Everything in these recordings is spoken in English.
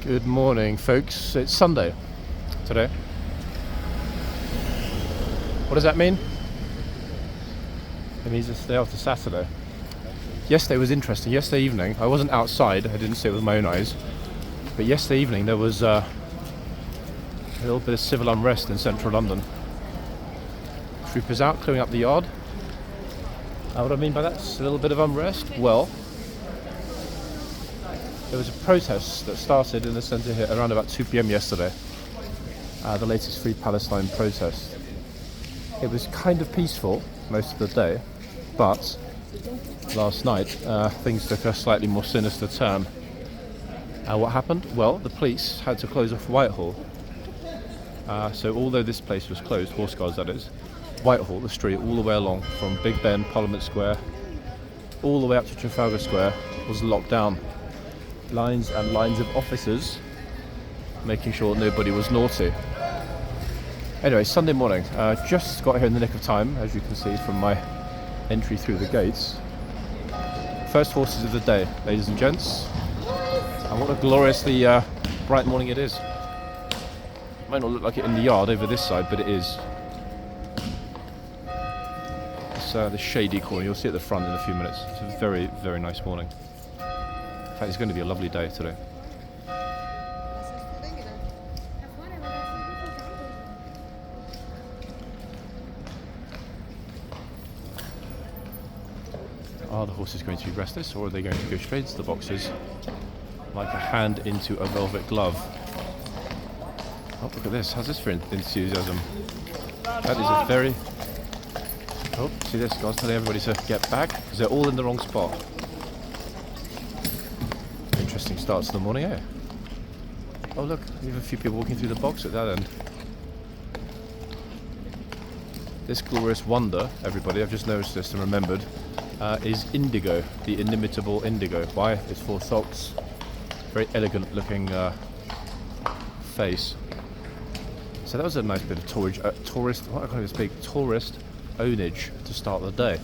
Good morning, folks. It's Sunday today. What does that mean? It means it's the day after Saturday. Yesterday was interesting. Yesterday evening, I wasn't outside. I didn't see it with my own eyes. But yesterday evening, there was a little bit of civil unrest in central London. Troopers out, clearing up the yard. What do I mean by that? It's a little bit of unrest. Well, there was a protest that started in the centre here around about 2 p.m. yesterday. The latest Free Palestine protest. It was kind of peaceful most of the day, but last night things took a slightly more sinister turn. What happened? Well, the police had to close off Whitehall. So although this place was closed, horseguards that is, Whitehall, the street all the way along from Big Ben, Parliament Square, all the way up to Trafalgar Square was locked down. Lines and lines of officers making sure nobody was naughty. Anyway, Sunday morning, just got here in the nick of time, as you can see from my entry through the gates. First horses of the day, ladies and gents, and what a gloriously bright morning it is. Might not look like it in the yard over this side, but it is. It's the shady corner, you'll see at the front in a few minutes. It's a very, very nice morning. In fact, it's going to be a lovely day today. Are the horses going to be restless, or are they going to go straight into the boxes like a hand into a velvet glove? Oh, look at this. How's this for enthusiasm? That is a very... Oh, see this? God's telling everybody to get back because they're all in the wrong spot. Interesting start to the morning, eh? Oh look, we have a few people walking through the box at that end. This glorious wonder, everybody, I've just noticed this and remembered, is indigo, the inimitable indigo. Why? It's 4 socks. Very elegant looking face. So that was a nice bit of tourist ownage to start the day.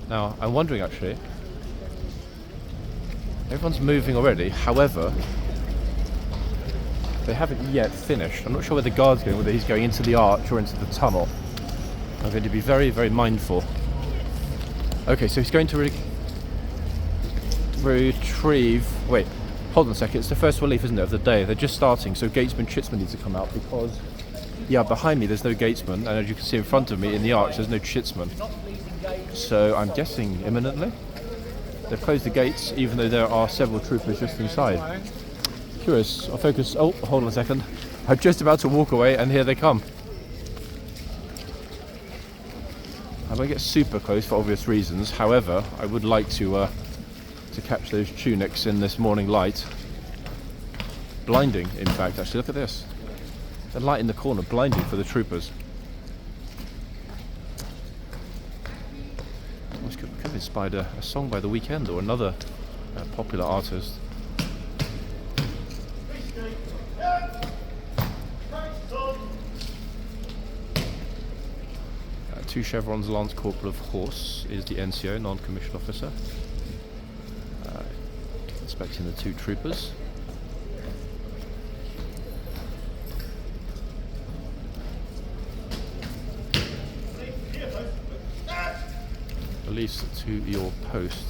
Now, I'm wondering actually, everyone's moving already, however, they haven't yet finished. I'm not sure where the guard's going, whether he's going into the arch or into the tunnel. I'm going to be very, very mindful. Okay, so he's going to retrieve... Wait, hold on a second. It's the first relief, isn't it, of the day? They're just starting, so gatesman, chitsman need to come out because... Yeah, behind me there's no gatesman, and as you can see in front of me in the arch there's no chitsman. So I'm guessing imminently. They've closed the gates, even though there are several troopers just inside. Curious. I'll focus... Oh, hold on a second. I'm just about to walk away, and here they come. I won't get super close for obvious reasons. However, I would like to catch those tunics in this morning light. Blinding, in fact. Actually, look at this. The light in the corner, blinding for the troopers. This could have inspired a song by The Weeknd or another popular artist. Two chevrons, Lance Corporal of Horse is the NCO, non-commissioned officer. Inspecting the 2 troopers. Release to your post.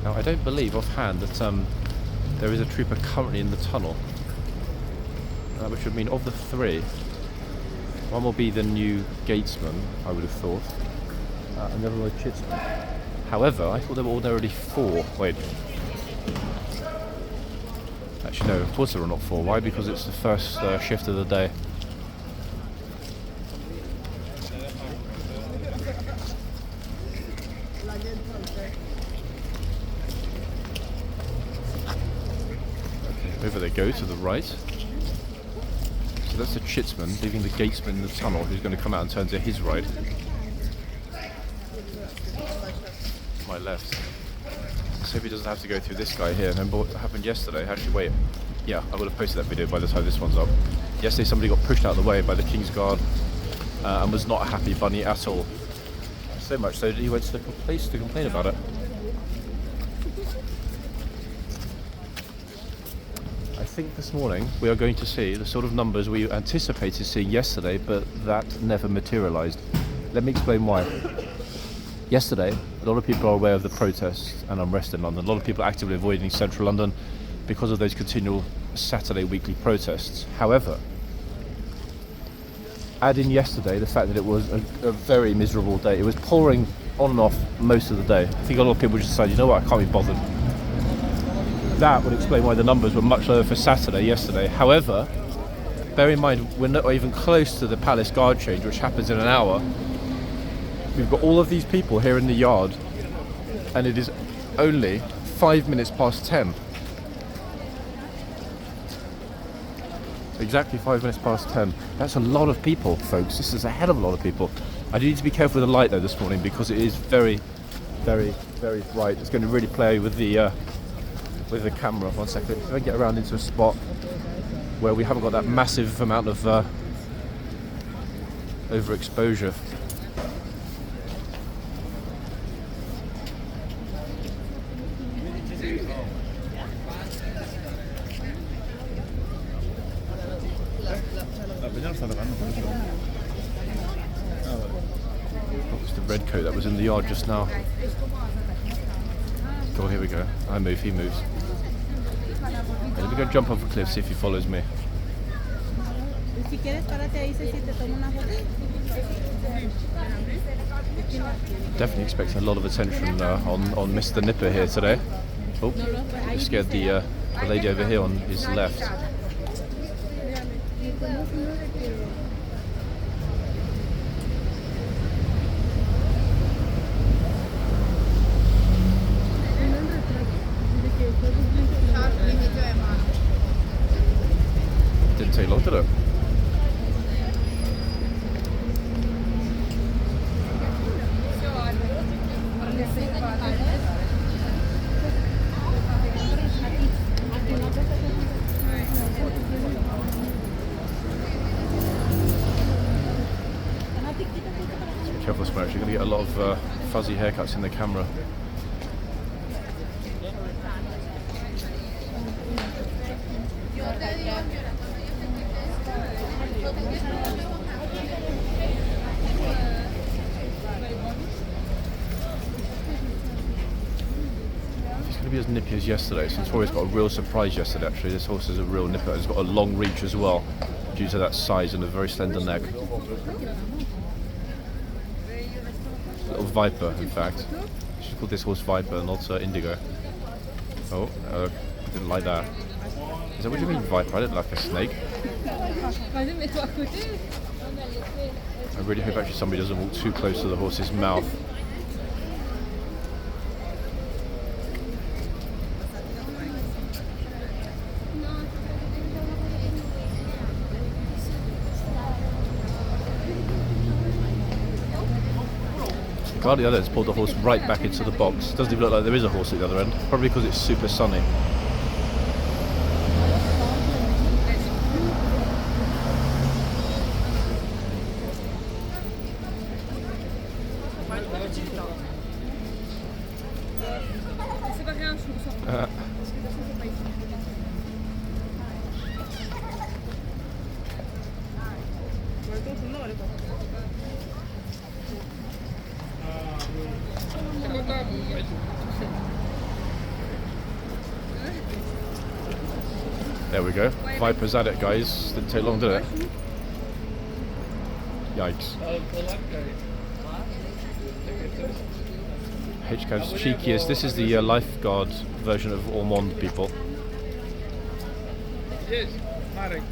Now I don't believe offhand that there is a trooper currently in the tunnel. Which would mean of the 3, one will be the new gatesman, I would have thought, and the other one chitsman. However, I thought there were already 4. Wait. Actually no, of course there are not 4. Why? Because it's the first shift of the day. Okay, over they go to the right. So that's the chitsman, leaving the gatesman in the tunnel, who's going to come out and turn to his right. My left. Let's hope he doesn't have to go through this guy here. Remember what happened yesterday? Actually, wait. Yeah, I would have posted that video by the time this one's up. Yesterday somebody got pushed out of the way by the kingsguard and was not a happy bunny at all. So much so that he went to the police to complain about it. I think this morning we are going to see the sort of numbers we anticipated seeing yesterday, but that never materialised. Let me explain why. Yesterday, a lot of people are aware of the protests and unrest in London. A lot of people are actively avoiding central London because of those continual Saturday weekly protests. However, add in yesterday the fact that it was a very miserable day. It was pouring on and off most of the day. I think a lot of people just decided, you know what, I can't be bothered. That would explain why the numbers were much lower for Saturday yesterday. However, bear in mind, we're not even close to the palace guard change, which happens in an hour. We've got all of these people here in the yard, and it is only 5 minutes past 10. Exactly 5 minutes past 10. That's a lot of people, folks. This is a hell of a lot of people. I do need to be careful with the light though this morning, because it is very, very, very bright. It's going to really play with the camera. 1 second. If I get around into a spot where we haven't got that massive amount of overexposure. What was the red coat that was in the yard just now? Go on, here we go. I move, he moves. Okay, let me go jump off a cliff, see if he follows me. Definitely expecting a lot of attention on Mr. Nipper here today. Oh, just scared the lady over here on his left. Didn't take long, did it? Be careful, Smash. You're going to get a lot of fuzzy haircuts in the camera. Be as nippy as yesterday, since Tori's got a real surprise yesterday. Actually, this horse is a real nipper. It's got a long reach as well, due to that size and a very slender neck. A little viper, in fact. She's called this horse Viper, not Indigo. Oh, I didn't like that. Is that what you mean, viper? I didn't like a snake. I really hope actually somebody doesn't walk too close to the horse's mouth. The guard at the other end has pulled the horse right back into the box. It doesn't even look like there is a horse at the other end, probably because it's super sunny. There we go. Viper's at it, guys. Didn't take long, did it? Yikes. HCAV's cheekiest. This is the lifeguard version of Ormond, people. Yes, Marek.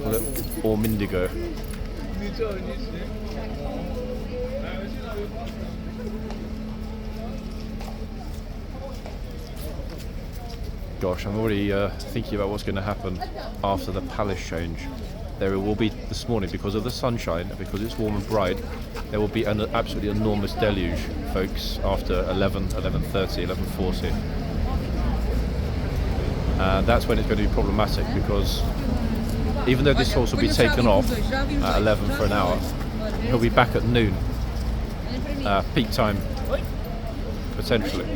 Call it Ormindigo. Gosh, I'm already thinking about what's going to happen after the palace change. There will be this morning, because of the sunshine, because it's warm and bright, there will be an absolutely enormous deluge, folks, after 11, 11:30, 11:40. That's when it's going to be problematic, because even though this horse will be taken off at 11 for an hour, he'll be back at noon, peak time. potentially.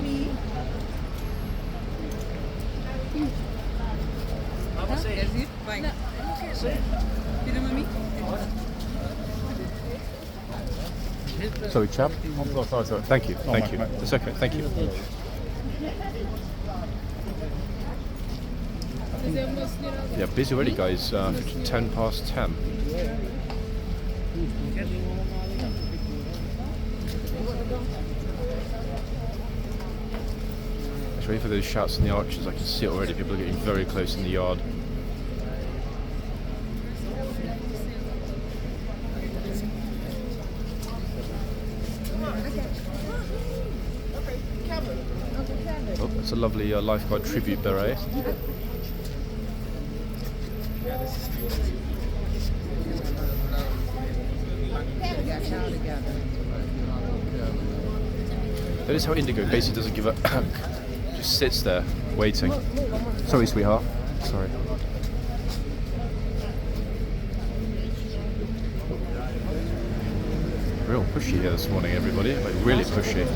Sorry, chap. Thank you, thank you. It's okay, thank you. Yeah, busy already, guys. 10 past 10. Just waiting for those shouts from the archers. I can see it already. People are getting very close in the yard. Oh, that's a lovely lifeguard tribute beret. That is how Indigo basically doesn't give a just sits there waiting. Sorry, sweetheart. Sorry. Real pushy here this morning, everybody. Like really pushy.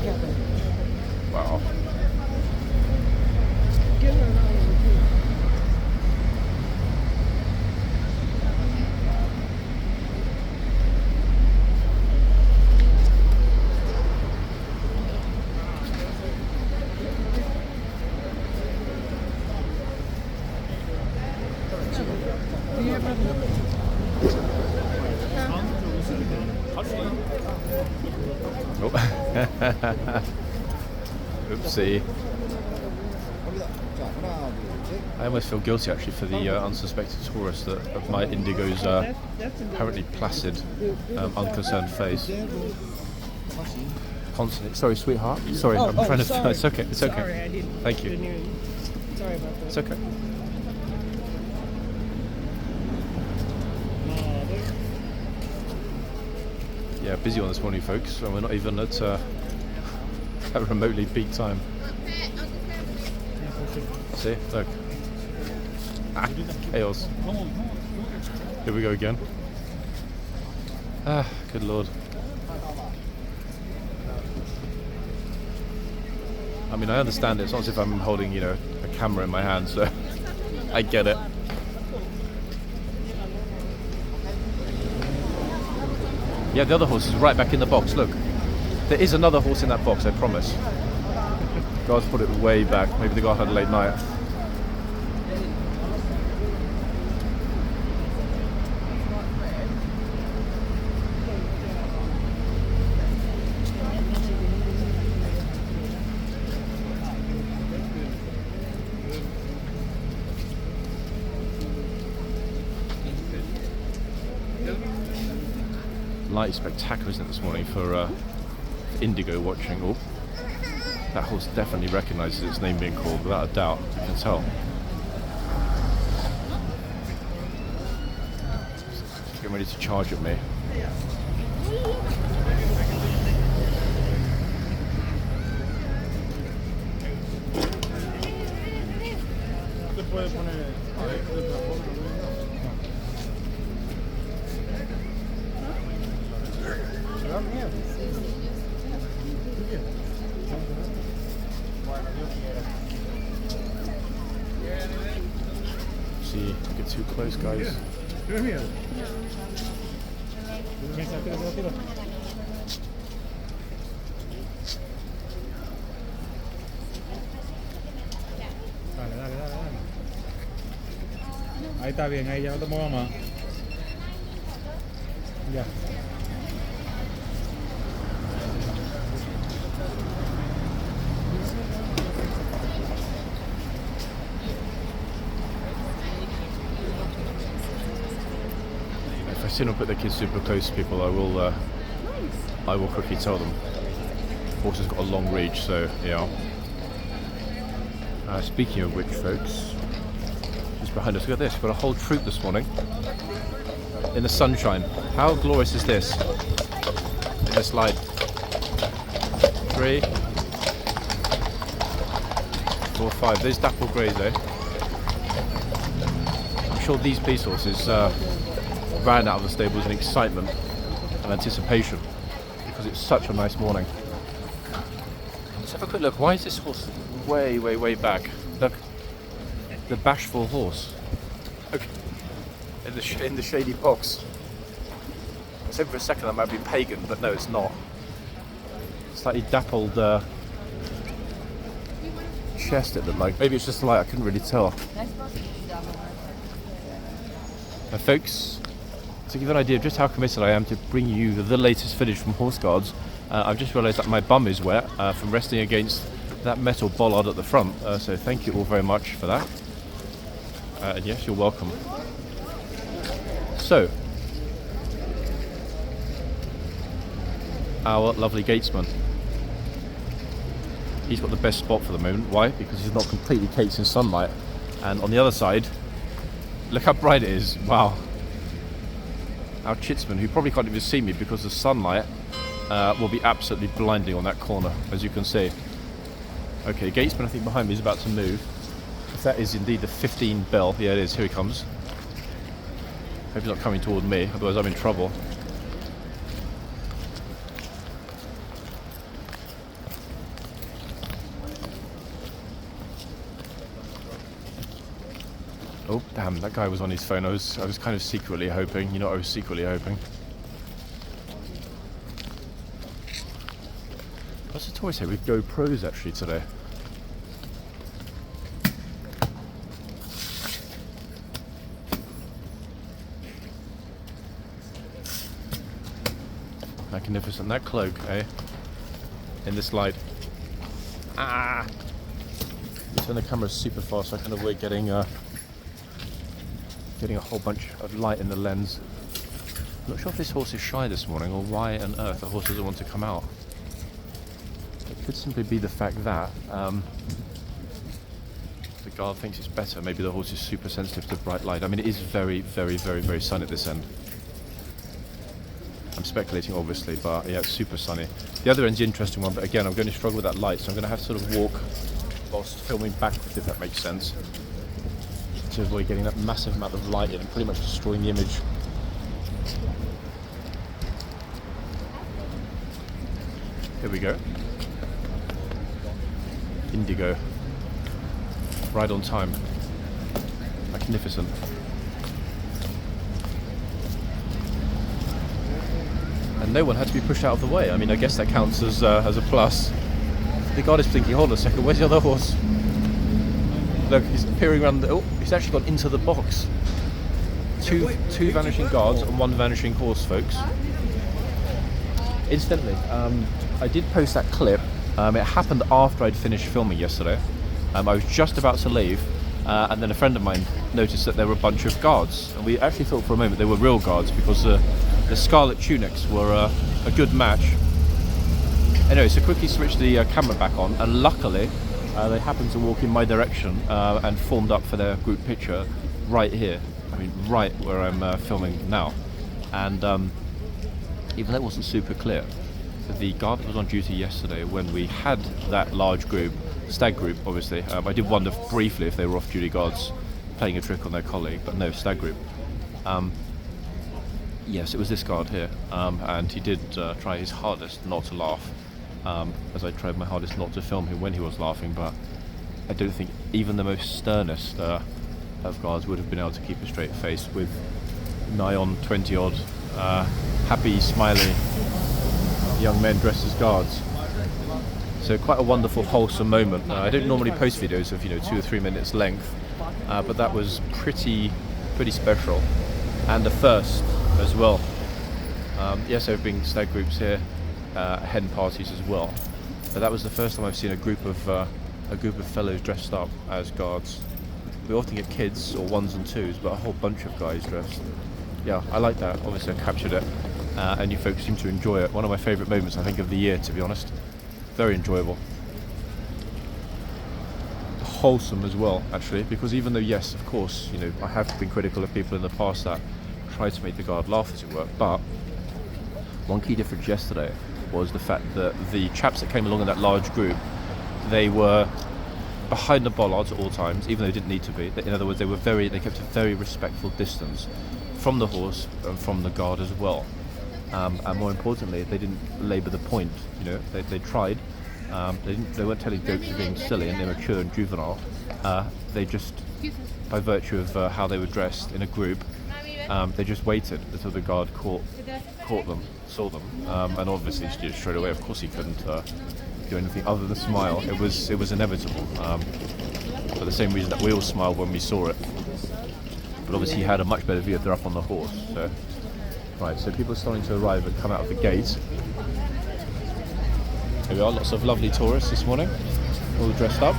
Wow. Oopsie. I almost feel guilty actually for the unsuspected tourist of my Indigo's apparently placid, unconcerned face. Constantly. Sorry, sweetheart. Sorry, I'm trying to. Sorry. It's okay. It's okay. Sorry, I didn't. Thank you. Sorry about that. It's okay. Yeah, busy one this morning, folks. And we're not even at a remotely peak time. See, look. Ah, chaos. Here we go again. Ah, good lord. I mean, I understand it. It's not as if I'm holding, you know, a camera in my hand, so I get it. Yeah, the other horse is right back in the box. Look, there is another horse in that box, I promise. The guards put it way back. Maybe the guard had a late night. Light is spectacular, isn't it, this morning for Indigo watching. Oh, that horse definitely recognises its name being called, without a doubt. You can tell. It's getting ready to charge at me. See, don't get too close, guys. Ahí está bien, ahí ya no te muevas más. Ya. If I see them put their kids super close to people, I will quickly tell them. Horse has got a long reach, so yeah. Speaking of which, folks, just behind us, look at this. We've got a whole troop this morning in the sunshine. How glorious is this? In this light. 3, 4, 5. Those dapple greys, eh? I'm sure these piece horses ran out of the stables in excitement and anticipation because it's such a nice morning. have a quick look. Why is this horse way, way, way back? Look, the bashful horse. Okay. In the shady box. I was hoping for a second that might be pagan, but no, it's not. Slightly dappled chest it looked like. Maybe it's just the light, I couldn't really tell. Now folks, to give you an idea of just how committed I am to bring you the latest footage from Horse Guards, I've just realised that my bum is wet from resting against that metal bollard at the front, so thank you all very much for that. And yes, you're welcome. So, our lovely gatesman. He's got the best spot for the moment. Why? Because he's not completely caked in sunlight. And on the other side, look how bright it is. Wow. Our chitsman, who probably can't even see me because the sunlight will be absolutely blinding on that corner, as you can see. Okay, gatesman I think behind me is about to move. If that is indeed the 15 bell, yeah it is, here he comes. Hope he's not coming toward me, otherwise I'm in trouble. Oh damn, that guy was on his phone. I was kind of secretly hoping, you know what I was secretly hoping. What's the toy say with GoPros actually today? Magnificent, that cloak, eh? In this light. Ah! You turn the camera super fast so I can avoid getting a whole bunch of light in the lens. I'm not sure if this horse is shy this morning or why on earth the horse doesn't want to come out. It could simply be the fact that the guard thinks it's better. Maybe the horse is super sensitive to bright light. I mean, it is very, very, very, very sunny at this end. I'm speculating obviously, but yeah, it's super sunny. The other end's the interesting one, but again, I'm going to struggle with that light, so I'm going to have to sort of walk whilst filming backwards, if that makes sense, to avoid getting that massive amount of light in and pretty much destroying the image. Here we go. Indigo. Right on time. Magnificent. And no one had to be pushed out of the way. I mean, I guess that counts as a plus. The guard is thinking, hold on a second, where's the other horse? Look, he's peering around. Oh, he's actually gone into the box. Two vanishing guards and one vanishing horse, folks. Incidentally, I did post that clip. It happened after I'd finished filming yesterday. I was just about to leave, and then a friend of mine noticed that there were a bunch of guards. And we actually thought for a moment they were real guards because the scarlet tunics were a good match. Anyway, so quickly switched the camera back on, and luckily they happened to walk in my direction and formed up for their group picture right here. I mean, right where I'm filming now. And even though it wasn't super clear, the guard that was on duty yesterday when we had that large group, stag group obviously, I did wonder briefly if they were off-duty guards playing a trick on their colleague, but no, stag group. Yes, it was this guard here, and he did try his hardest not to laugh, as I tried my hardest not to film him when he was laughing, but I don't think even the most sternest of guards would have been able to keep a straight face with nigh on 20 odd happy, smiley young men dressed as guards. So quite a wonderful, wholesome moment. I don't normally post videos of 2 or 3 minutes length, but that was pretty special, and a first as well. Yes, there have been stag groups here, hen parties as well, but that was the first time I've seen a group of fellows dressed up as guards. We often get kids or ones and twos, but a whole bunch of guys dressed. Yeah, I like that. Obviously I captured it, and you folks seem to enjoy it. One of my favourite moments I think of the year, to be honest. Very enjoyable. Wholesome as well, actually, because even though, yes, of course, I have been critical of people in the past that try to make the guard laugh, as it were, but one key difference yesterday was the fact that the chaps that came along in that large group, they were behind the bollards at all times, even though they didn't need to be. In other words, they kept a very respectful distance from the horse and from the guard as well. And more importantly, they didn't labour the point. They tried, They weren't telling jokes of being silly and immature and juvenile. They just, by virtue of how they were dressed in a group, they just waited until the guard caught them, saw them, and obviously straight away, of course, he couldn't do anything other than smile. It was inevitable, for the same reason that we all smiled when we saw it. But obviously, he had a much better view if they're up on the horse. So, right, so people are starting to arrive and come out of the gate. Here we are, lots of lovely tourists this morning, all dressed up.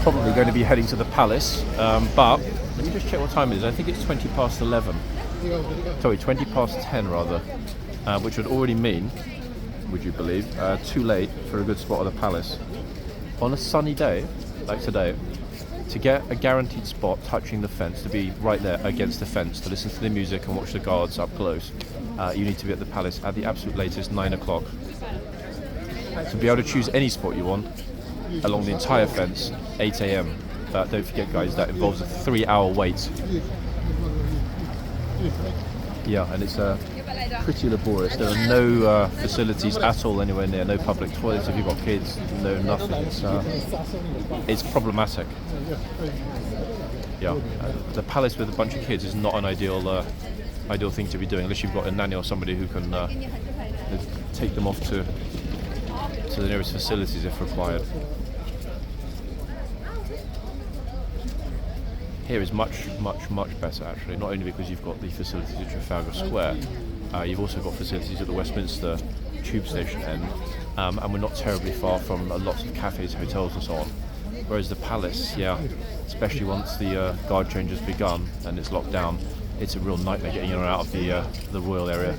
Probably going to be heading to the palace, but let me just check what time it is. I think it's 20 past 11. Sorry, 20 past 10 rather, which would already mean, would you believe, too late for a good spot at the palace. On a sunny day, like today, to get a guaranteed spot touching the fence, to be right there against the fence, to listen to the music and watch the guards up close, you need to be at the palace at the absolute latest 9 o'clock. To be able to choose any spot you want along the entire fence, 8 a.m. Don't forget, guys, that involves a 3-hour wait. Yeah, and it's pretty laborious. There are no facilities at all anywhere near, no public toilets if you've got kids, no nothing. It's problematic. Yeah, the palace with a bunch of kids is not an ideal thing to be doing, unless you've got a nanny or somebody who can take them off to the nearest facilities if required. Here is much better, actually, not only because you've got the facilities at Trafalgar Square, you've also got facilities at the Westminster tube station end, and we're not terribly far from lots of cafes, hotels and so on. Whereas the palace, yeah, especially once the guard change has begun and it's locked down, it's a real nightmare getting in and out of the royal area.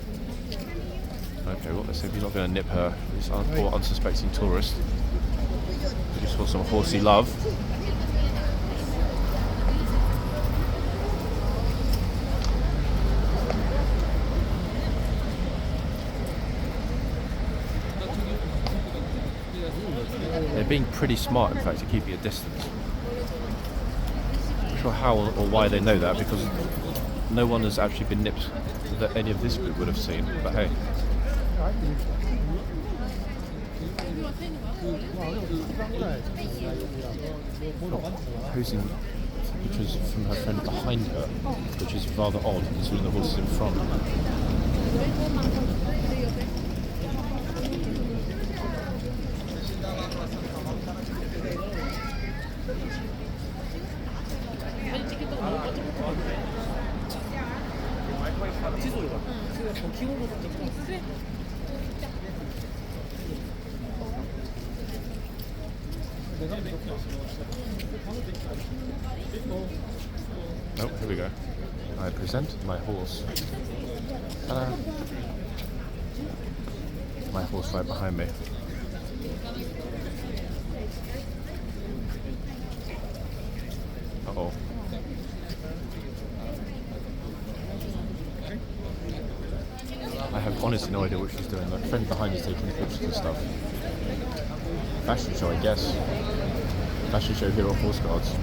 Okay, well, let's hope he's not going to nip her, this poor unsuspecting tourist. Just for some horsey love. They're being pretty smart, in fact, at keeping a distance. I'm not sure how or why they know that, because no one has actually been nipped that any of this group would have seen, but hey. Posing pictures from her friend behind her, which is rather odd, considering the horses in front. Oh, here we go. I present my horse. Ta-da! My horse right behind me. Uh-oh. I have honestly no idea what she's doing. My friend behind is taking pictures and stuff. Fashion show, I guess. Fashion show here on Horseguards.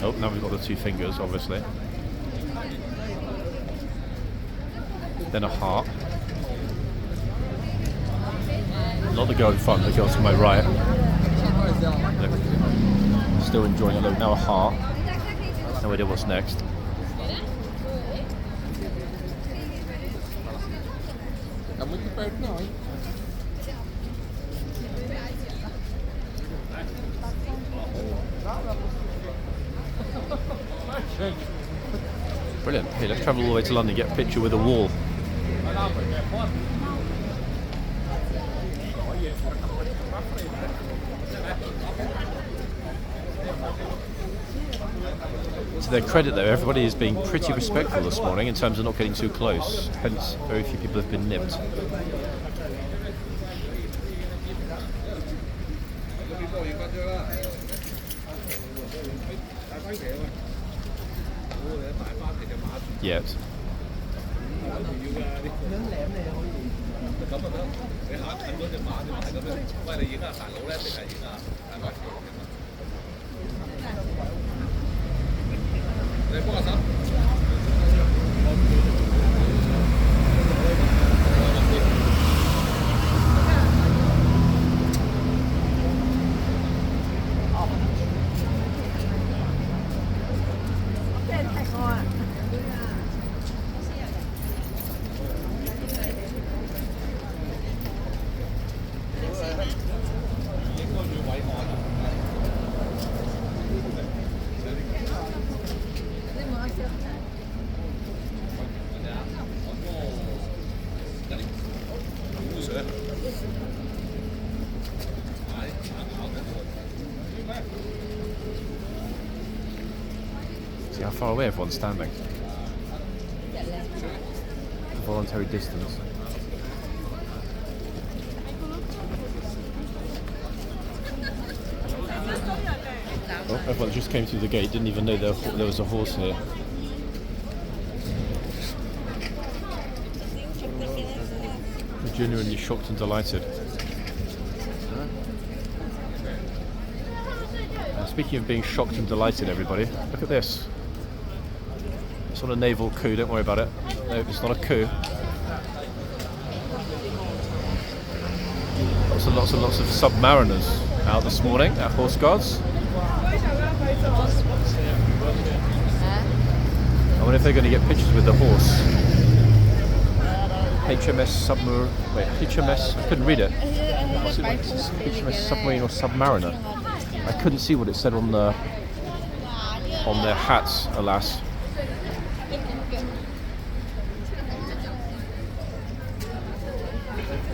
Oh, now we've got the two fingers, obviously. Then a heart. Not the girl in front, the girl to my right. Look, still enjoying it. Look, now a heart. No idea what's next. Brilliant. Hey, let's travel all the way to London, get a picture with a wall. To their credit, though, everybody is being pretty respectful this morning in terms of not getting too close. Hence, very few people have been nipped. Yet. See how far away everyone's standing. Voluntary distance. Oh, everyone just came through the gate, didn't even know there was a horse here. They're genuinely shocked and delighted. Speaking of being shocked and delighted, everybody, look at this. It's not a naval coup, don't worry about it. No, it's not a coup. Lots and lots of submariners out this morning at Horseguards. I wonder if they're going to get pictures with the horse. HMS, I couldn't read it. HMS Submarine or Submariner. I couldn't see what it said on their hats, alas.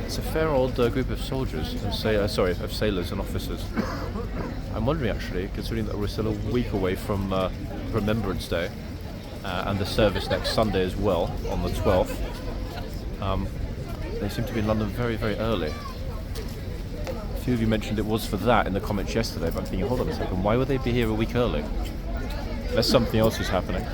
It's a fair old group of soldiers, of sailors and officers. I'm wondering actually, considering that we're still a week away from Remembrance Day and the service next Sunday as well, on the 12th. They seem to be in London very, very early. A few of you mentioned it was for that in the comments yesterday, but I'm thinking, hold on a second, why would they be here a week early? Unless something else is happening.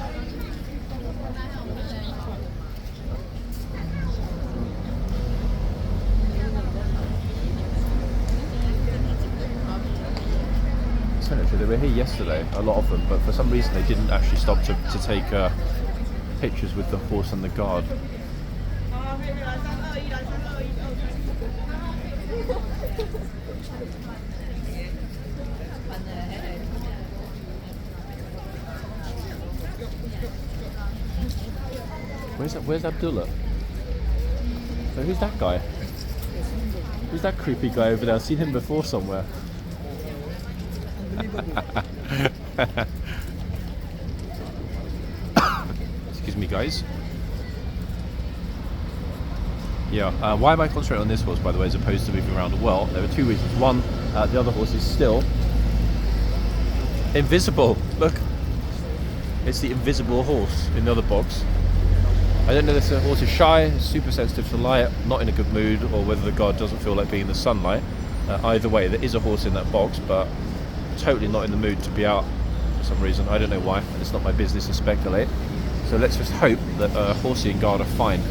Essentially, they were here yesterday, a lot of them, but for some reason they didn't actually stop to take pictures with the horse and the guard. Where's Abdullah? So who's that guy? Who's that creepy guy over there? I've seen him before somewhere. Excuse me, guys. Yeah, why am I concentrating on this horse, by the way, as opposed to moving around? Well, there were two reasons. One, the other horse is still invisible. Look, it's the invisible horse in the other box. I don't know if the horse is shy, super sensitive to light, not in a good mood, or whether the guard doesn't feel like being in the sunlight. Either way, there is a horse in that box, but totally not in the mood to be out for some reason. I don't know why, and it's not my business to speculate. So let's just hope that Horsey and guard are fine.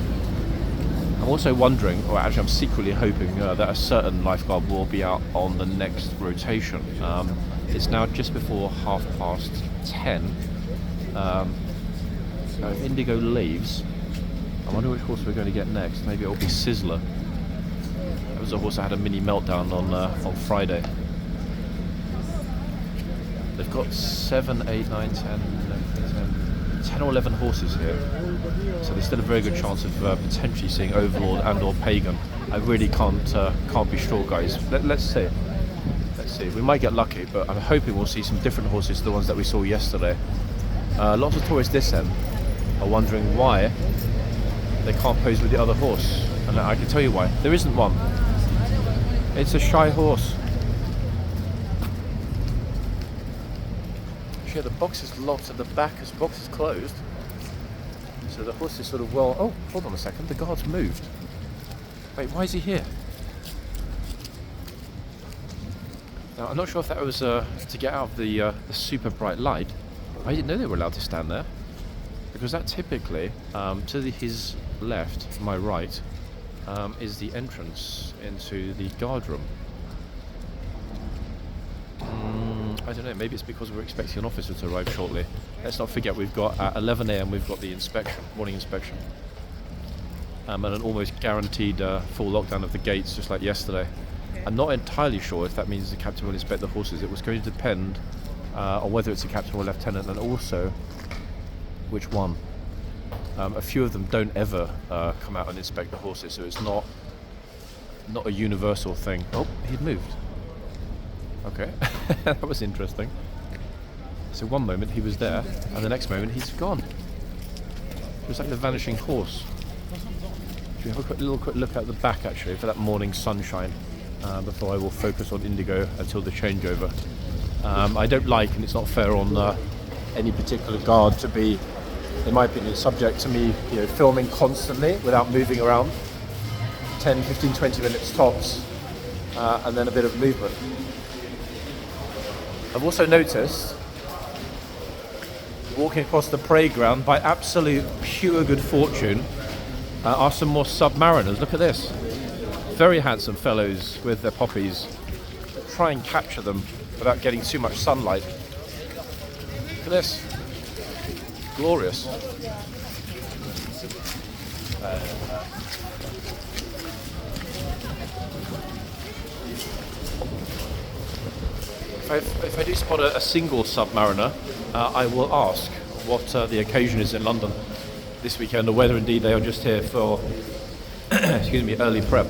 I'm also wondering, or actually I'm secretly hoping, that a certain lifeguard will be out on the next rotation. It's now just before 10:30. So if Indigo leaves, I wonder which horse we're going to get next. Maybe it'll be Sizzler. That was a horse that had a mini meltdown on Friday. They've got 7, 8, 9, 10 or 11 horses here. So there's still a very good chance of potentially seeing Overlord and or Pagan. I really can't be sure, guys. Let's see. Let's see. We might get lucky, but I'm hoping we'll see some different horses to the ones that we saw yesterday. Lots of tourists this end are wondering why they can't pose with the other horse, and I can tell you why. There isn't one. It's a shy horse. Actually, the box is locked at the back as the box is closed, so the horse is sort of oh, hold on a second, the guard's moved. Wait, why is he here? Now, I'm not sure if that was to get out of the super bright light. I didn't know they were allowed to stand there, because that typically, to his left, my right, is the entrance into the guard room. I don't know, maybe it's because we're expecting an officer to arrive shortly. Let's not forget we've got at 11 AM we've got the inspection, morning inspection. And an almost guaranteed full lockdown of the gates, just like yesterday. I'm not entirely sure if that means the captain will inspect the horses. It was going to depend on whether it's a captain or a lieutenant, and also which one. A few of them don't ever come out and inspect the horses, so it's not a universal thing. Oh, he'd moved. Okay, that was interesting. So one moment he was there, and the next moment he's gone. It was like the vanishing horse. Should we have a quick look at the back actually for that morning sunshine before I will focus on Indigo until the changeover. I don't like, and it's not fair on any particular guard to be, in my opinion, subject to me, filming constantly without moving around. 10, 15, 20 minutes tops, and then a bit of movement. I've also noticed, walking across the parade ground, by absolute pure good fortune, are some more submariners. Look at this. Very handsome fellows with their poppies. Try and capture them without getting too much sunlight. Look at this. Glorious. If I do spot a single submariner, I will ask what the occasion is in London this weekend, or whether indeed they are just here for early prep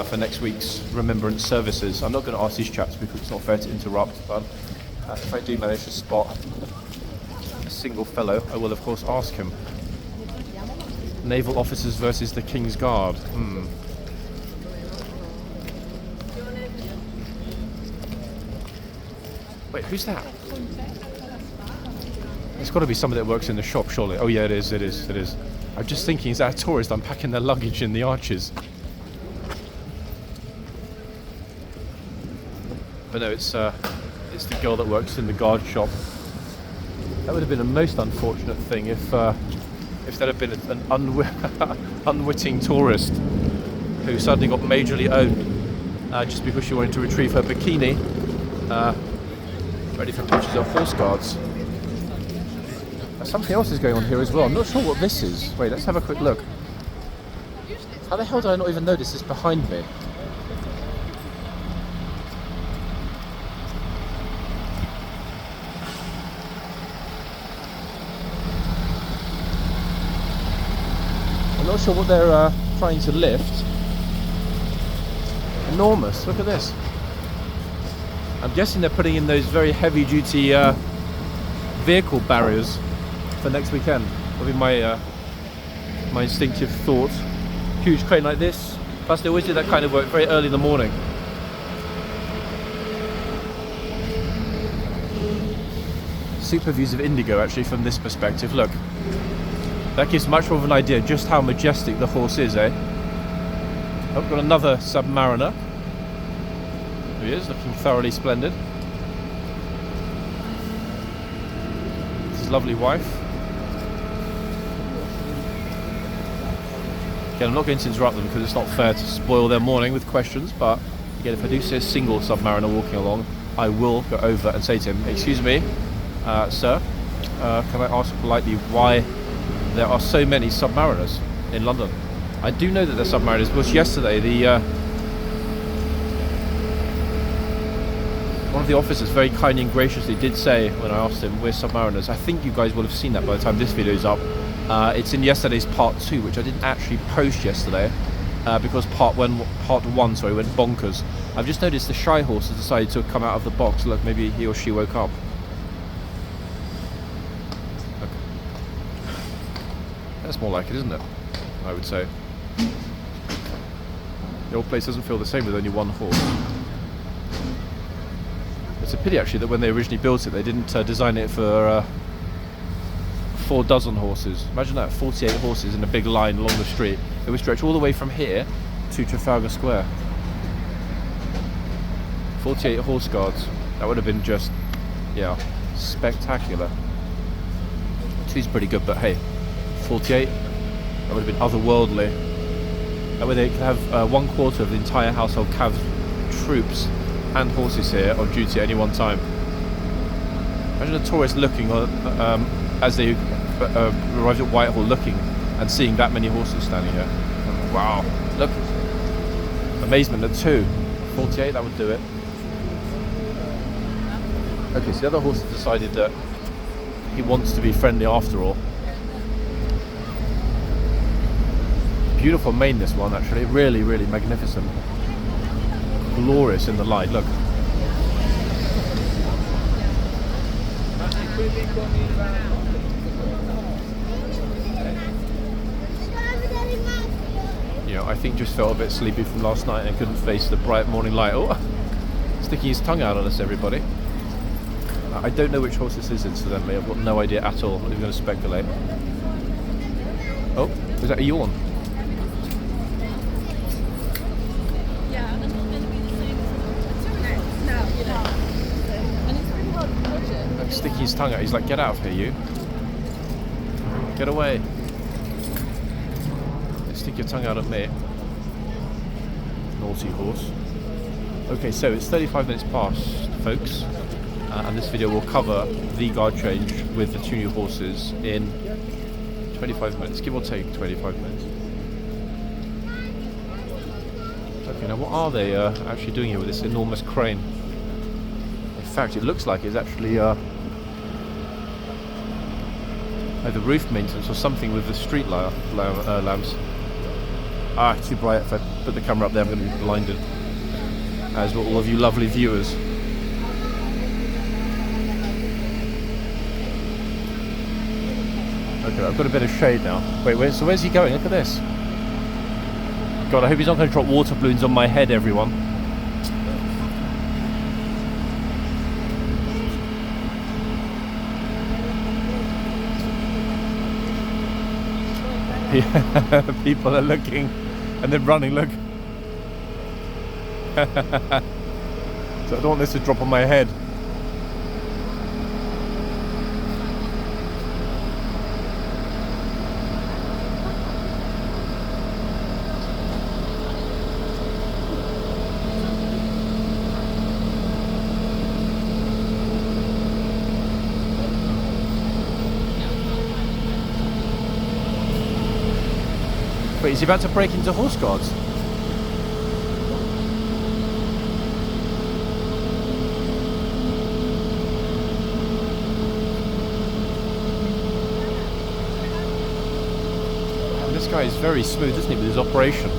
for next week's remembrance services. I'm not going to ask these chaps because it's not fair to interrupt, but if I do manage to spot a single fellow, I will of course ask him. Naval officers versus the King's Guard. Wait, who's that? It's got to be somebody that works in the shop, surely. Oh yeah, it is. I'm just thinking, is that a tourist unpacking their luggage in the arches? But no, it's the girl that works in the guard shop. That would have been a most unfortunate thing if there had been an unwitting tourist who suddenly got majorly owned just because she wanted to retrieve her bikini. Ready for pictures of horseguards. Something else is going on here as well. I'm not sure what this is. Wait, let's have a quick look. How the hell did I not even notice this behind me? I'm not sure what they're trying to lift. Enormous, look at this. I'm guessing they're putting in those very heavy duty vehicle barriers for next weekend. That'll be my instinctive thought. Huge crane like this. Plus they always do that kind of work very early in the morning. Super views of Indigo actually from this perspective. Look, that gives much more of an idea just how majestic the horse is, eh? I've got another submariner. There he is, looking thoroughly splendid. His lovely wife. Again, I'm not going to interrupt them because it's not fair to spoil their morning with questions, but again, if I do see a single submariner walking along, I will go over and say to him, "Excuse me, sir, can I ask politely why there are so many submariners in London?" I do know that they're submariners because yesterday one of the officers very kindly and graciously did say, when I asked him, "We're submariners." I think you guys will have seen that by the time this video is up. It's in yesterday's part 2, which I didn't actually post yesterday because part one went bonkers. I've just noticed the shy horse has decided to come out of the box. Look, maybe he or she woke up. Look. That's more like it, isn't it? I would say. The old place doesn't feel the same with only one horse. It's a pity actually that when they originally built it, they didn't design it for 4 dozen horses. Imagine that, 48 horses in a big line along the street. It would stretch all the way from here to Trafalgar Square. 48 horse guards. That would have been just, yeah, spectacular. 2's pretty good, but hey, 48, that would have been otherworldly. That way they can have 1/4 of the entire household cav troops and horses here on duty at any one time. Imagine a tourist looking as they arrived at Whitehall, looking and seeing that many horses standing here. Wow, look. Amazement at 2. 48, that would do it. Okay, so the other horse has decided that he wants to be friendly after all. Beautiful mane, this one, actually. Really, really magnificent. Glorious in the light, look. You know, I think just felt a bit sleepy from last night and couldn't face the bright morning light. Oh, sticking his tongue out on us, everybody. I don't know which horse this is, incidentally. I've got no idea at all. I'm not even going to speculate. Oh, was that a yawn? Yeah, and it's not going to be the same as no, you know. And it's really hard to watch it. Like sticking his tongue out. He's like, get out of here, you. Get away. Stick your tongue out at me. Naughty horse. Okay, so it's 35 minutes past, folks. And this video will cover the guard change with the 2 new horses in 25 minutes, give or take 25 minutes. Okay, now what are they actually doing here with this enormous crane? In fact, it looks like it's actually either roof maintenance or something with the street lamps. Ah, too bright. If I put the camera up there, I'm going to be blinded, as will all of you lovely viewers. Okay, I've got a bit of shade now. Wait, so where's he going? Look at this. God, I hope he's not going to drop water balloons on my head, everyone. Yeah, people are looking and then running, look. So I don't want this to drop on my head. Wait, is he about to break into horse guards? And this guy is very smooth, isn't he, with his operation?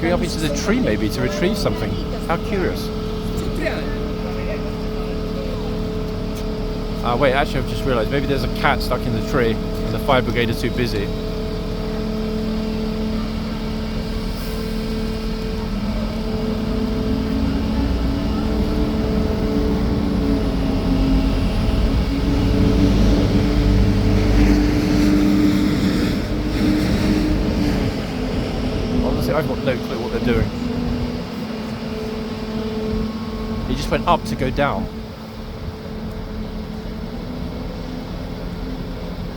Going up into the tree maybe to retrieve something. How curious. Wait, actually I've just realised maybe there's a cat stuck in the tree and the fire brigade are too busy. Honestly, I've got no clue what they're doing. He just went up to go down.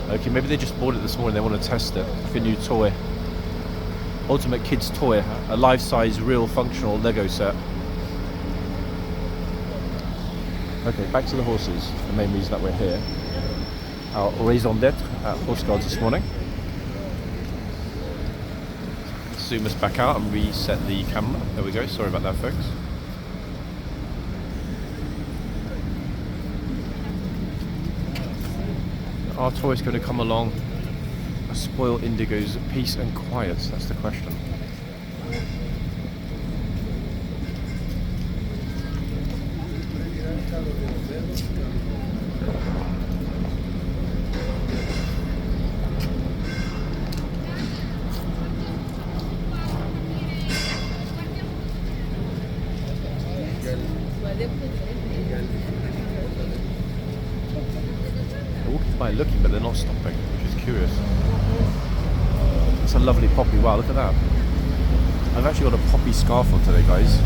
Okay, maybe they just bought it this morning, they want to test it, like a new toy. Ultimate kids toy, a life-size, real functional Lego set. Okay, back to the horses, the main reason that we're here. Our raison d'etre at Horse Guards this morning. Zoom us back out and reset the camera. There we go, sorry about that, folks. Are toys going to come along and spoil Indigo's peace and quiet? That's the question. By looking, but they're not stopping, which is curious. It's a lovely poppy. Wow, look at that. I've actually got a poppy scarf on today, guys.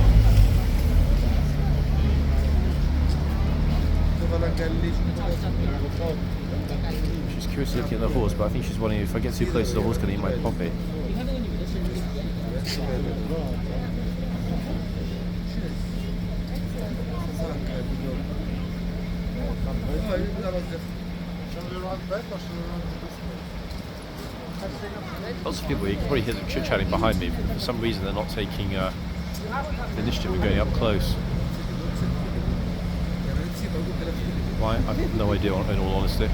curiously looking at the horse, but I think she's wondering if I get too close to the horse, can I eat my poppy? Lots of people, you can probably hear them chit-chatting behind me, but for some reason they're not taking the initiative and going up close. Why? I have no idea, in all honesty.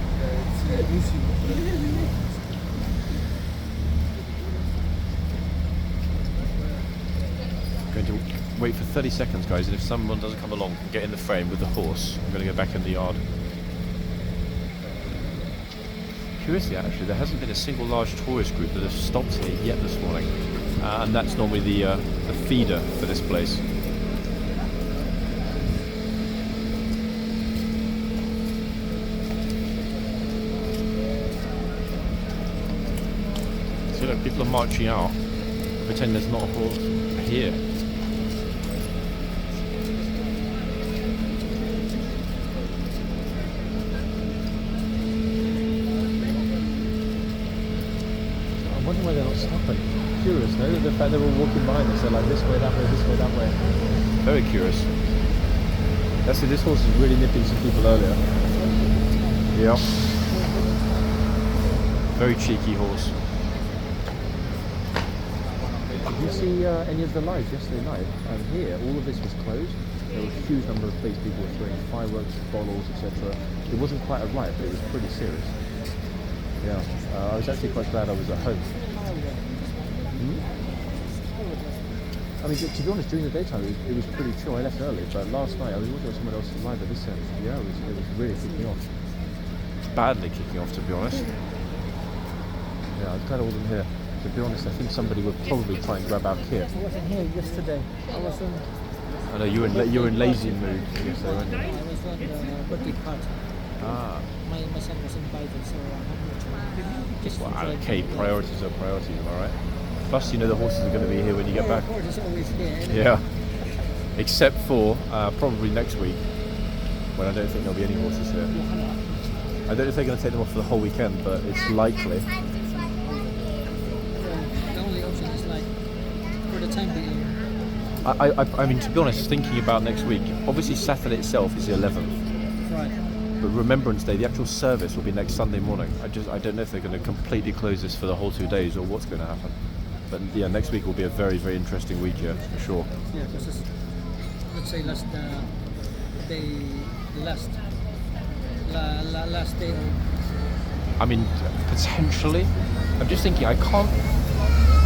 Going to wait for 30 seconds, guys, and if someone doesn't come along and get in the frame with the horse, I'm going to go back in the yard. Curiously, actually, there hasn't been a single large tourist group that has stopped here yet this morning, and that's normally the feeder for this place. So look, people are marching out, pretend there's not a horse here. I'm wondering why they're not stopping. Curious, no? The fact they're all walking behind us, they're like this way, that way, this way, that way. Very curious. Let's see, this horse is really nipping some people earlier. Yep. Very cheeky horse. Did you see any of the lights yesterday night? Here, all of this was closed. There was a huge number of police people were throwing fireworks, bottles, etc. It wasn't quite a riot, but it was pretty serious. Yeah, I was actually quite glad I was at home. I mean, to be honest, during the daytime it was pretty chill. I left early, but last night I was watching someone else's live at this end. Yeah, it was really kicking off. Badly kicking off, to be honest. Yeah, I was glad I wasn't here. To be honest, I think somebody would probably try and grab our kit. I wasn't here yesterday. I know you were in lazy mood yesterday, weren't you? I was on the birthday party. Ah. My son was invited, so I had no choice. Just Well, okay, priorities are priorities, am I right? Plus, you know the horses are going to be here when you get back. Of course, it's always here. Isn't it? Yeah. Except for probably next week, when I don't think there'll be any horses here. I don't know if they're going to take them off for the whole weekend, but it's likely. The only option is like, for the time being. I mean, to be honest, thinking about next week, obviously Saturday itself is the 11th. Right. But Remembrance Day, the actual service will be next Sunday morning. I don't know if they're going to completely close this for the whole 2 days or what's going to happen. But yeah, next week will be a very, very interesting week here, for sure. Yeah, because it's, let's say last day of... I mean, potentially. I'm just thinking, I can't...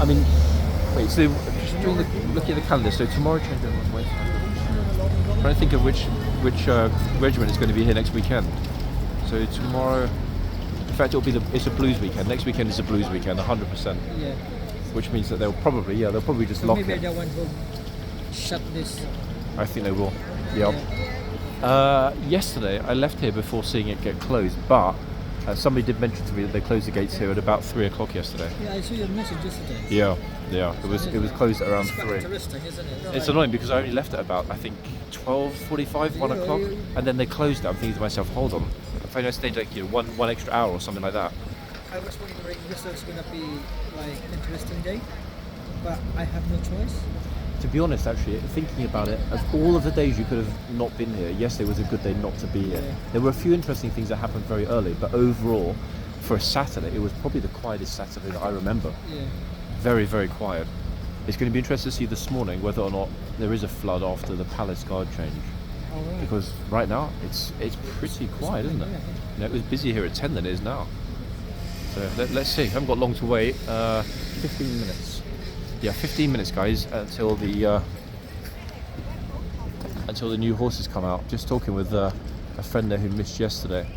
I mean, wait, so just looking at the calendar, so tomorrow changeover Wednesday. I'm trying to think of which regiment is going to be here next weekend. So tomorrow, in fact, it's a blues weekend. Next weekend is a blues weekend, 100%. Yeah. Which means that they'll probably just So lock maybe it. they want to shut this. I think they will. Yeah. Yesterday, I left here before seeing it get closed, but somebody did mention to me that they closed the gates here at about 3 o'clock yesterday. Yeah, I saw your message yesterday. Yeah. It was closed at around It's quite 3. interesting, isn't it? It's annoying because I only left at about, I think, 12:45, 1 o'clock, and then they closed it. I'm thinking to myself, hold on, if I stayed like one extra hour or something like that. I was wondering this is going to be like an interesting day, but I have no choice. To be honest, actually, thinking about it, of all of the days you could have not been here, yes, it was a good day not to be here. Yeah. There were a few interesting things that happened very early, but overall, for a Saturday, it was probably the quietest Saturday that I remember. Yeah. Very, very quiet. It's going to be interesting to see this morning whether or not there is a flood after the palace guard change. All right. Because right now, it's pretty quiet, isn't it? Yeah. You know, it was busier here at 10 than it is now. So let's see. I haven't got long to wait. 15 minutes. Yeah, 15 minutes, guys, until the new horses come out. Just talking with a friend there who missed yesterday.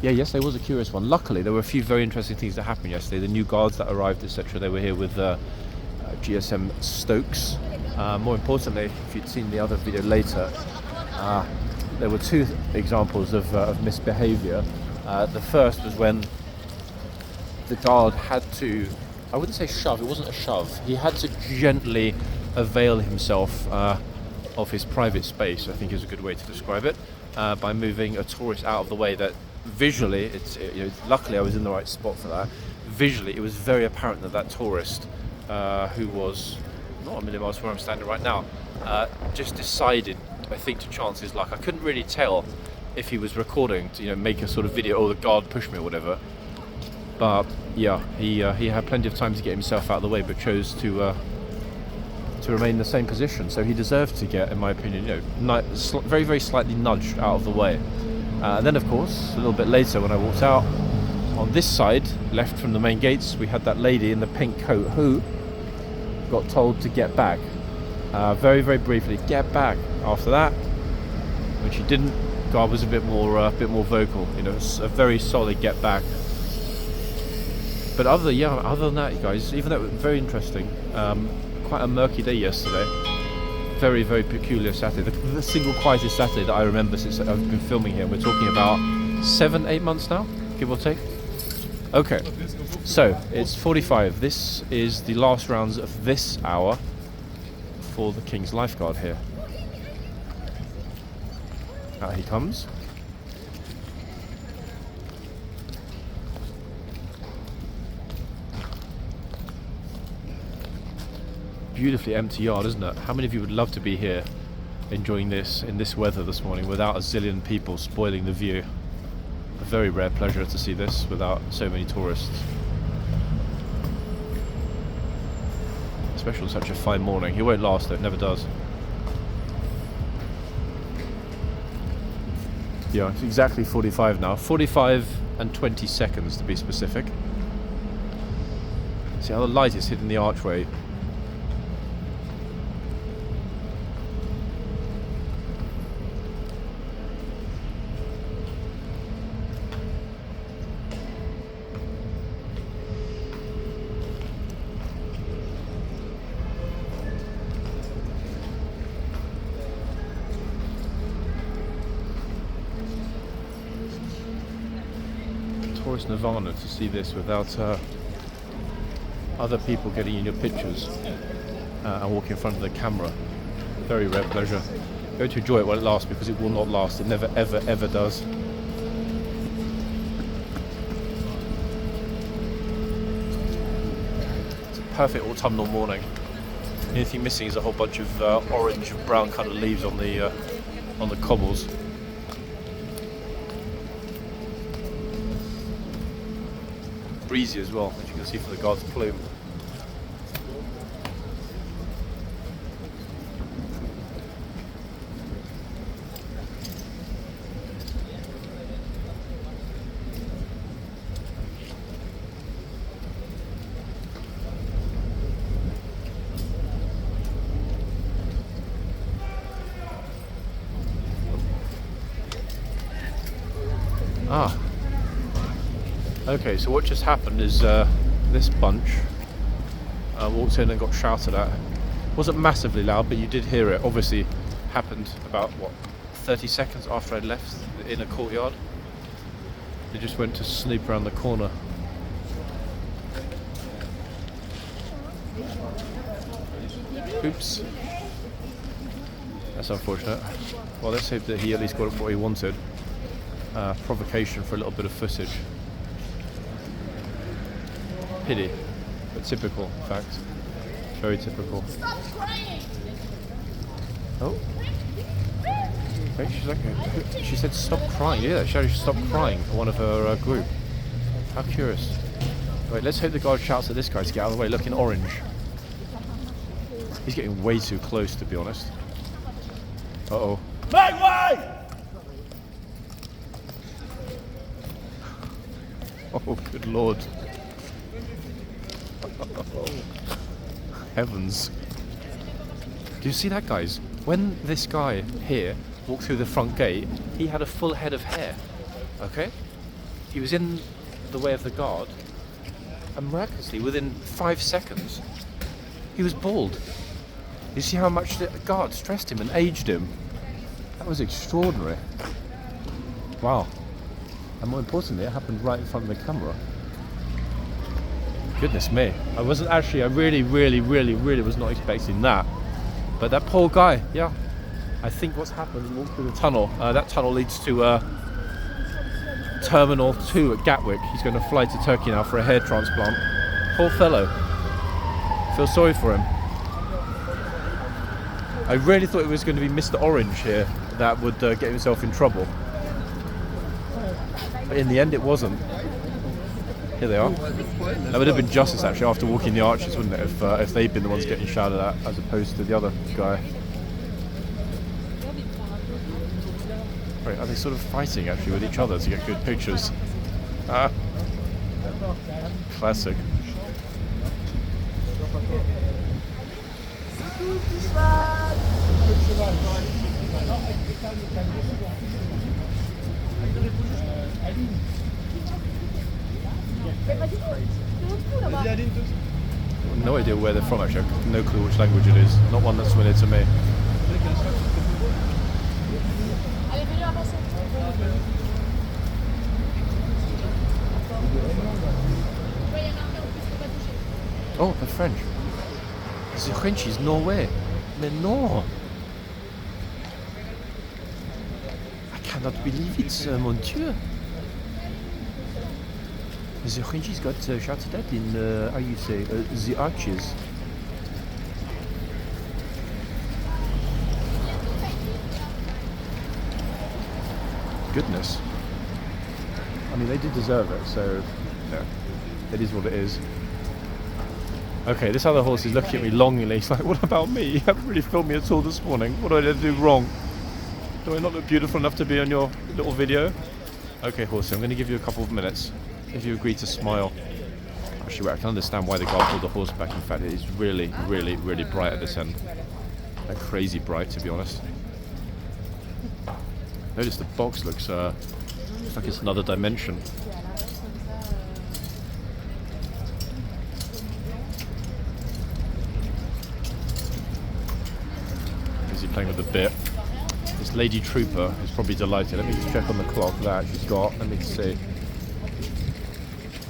Yeah, yesterday was a curious one. Luckily, there were a few very interesting things that happened yesterday. The new guards that arrived, etc. They were here with GSM Stokes. More importantly, if you'd seen the other video later, there were 2 examples of misbehaviour. The first was when the guard had to, I wouldn't say shove, it wasn't a shove, he had to gently avail himself of his private space, I think is a good way to describe it, by moving a tourist out of the way that visually, luckily I was in the right spot for that. Visually, it was very apparent that tourist, who was not a million miles from where I'm standing right now, just decided, I think, to chance his luck. I couldn't really tell if he was recording to make a sort of video, the guard pushed me or whatever. But yeah, he had plenty of time to get himself out of the way, but chose to remain in the same position. So he deserved to get, in my opinion, very, very slightly nudged out of the way. And then, of course, a little bit later when I walked out, on this side, left from the main gates, we had that lady in the pink coat who got told to get back. Very, very briefly, get back. After that, when she didn't, guard was a bit more vocal. A very solid get back. But other than that, you guys, even though it was very interesting, quite a murky day yesterday. Very, very peculiar Saturday. The single quietest Saturday that I remember since I've been filming here. We're talking about 7-8 months now, give or take. Okay, so it's 45. This is the last rounds of this hour for the King's Lifeguard here. Out he comes. Beautifully empty yard, isn't it? How many of you would love to be here enjoying this in this weather this morning without a zillion people spoiling the view? A very rare pleasure to see this without so many tourists, especially on such a fine morning. It won't last though, it never does. Yeah, it's exactly 45 now. 45 and 20 seconds to be specific. See how the light is hitting the archway. Tourist nirvana to see this without other people getting in your pictures and walking in front of the camera. Very rare pleasure. Go to enjoy it while it lasts, because it will not last. It never, ever, ever does. It's a perfect autumnal morning. The only thing missing is a whole bunch of orange and brown kind of leaves on the cobbles. Breezy as well, as you can see from the guard's plume. Okay, so what just happened is this bunch walked in and got shouted at. Wasn't massively loud, but you did hear it. Obviously happened about, 30 seconds after I'd left the inner courtyard. They just went to snoop around the corner. Oops. That's unfortunate. Well, let's hope that he at least got what he wanted. Provocation for a little bit of footage. Pity, but typical, in fact. Very typical. Stop crying! Oh. Wait, she said stop crying. Yeah, she should stop crying at one of her group. How curious. Wait, let's hope the guard shouts at this guy to get out of the way, looking orange. He's getting way too close, to be honest. Uh-oh. Make way! Oh, good lord. Heavens. Do you see that, guys? When this guy here walked through the front gate, he had a full head of hair. Okay? He was in the way of the guard, and miraculously, within 5 seconds, he was bald. You see how much the guard stressed him and aged him? That was extraordinary. Wow. And more importantly, it happened right in front of the camera. Goodness me. I really was not expecting that. But that poor guy, yeah. I think what's happened, he walked through the tunnel. That tunnel leads to Terminal 2 at Gatwick. He's going to fly to Turkey now for a hair transplant. Poor fellow. Feel sorry for him. I really thought it was going to be Mr. Orange here that would get himself in trouble. But in the end it wasn't. Here they are. That would have been justice actually after walking the arches, wouldn't it, if they'd been the ones getting shouted at as opposed to the other guy. Right, are they sort of fighting actually with each other to get good pictures? Ah, classic. No idea where they're from actually. I have no clue which language it is. Not one that's familiar to me. Oh, they're French. The French is Norway. Mais non! I cannot believe it, mon Dieu. The Frenchies got shouted at in, how you say, the arches. Goodness. I mean, they did deserve it, so yeah, it is what it is. Okay, this other horse is looking at me longingly. He's like, what about me? You haven't really filmed me at all this morning. What did I do wrong? Do I not look beautiful enough to be on your little video? Okay, horsey, I'm going to give you a couple of minutes if you agree to smile. Actually, wait, I can understand why the guard pulled the horse back. In fact, it is really, really, really bright at this end. Like crazy bright, to be honest. Notice the box looks like it's another dimension. Is he playing with the bit? This lady trooper is probably delighted. Let me just check on the clock that she's got. Let me see.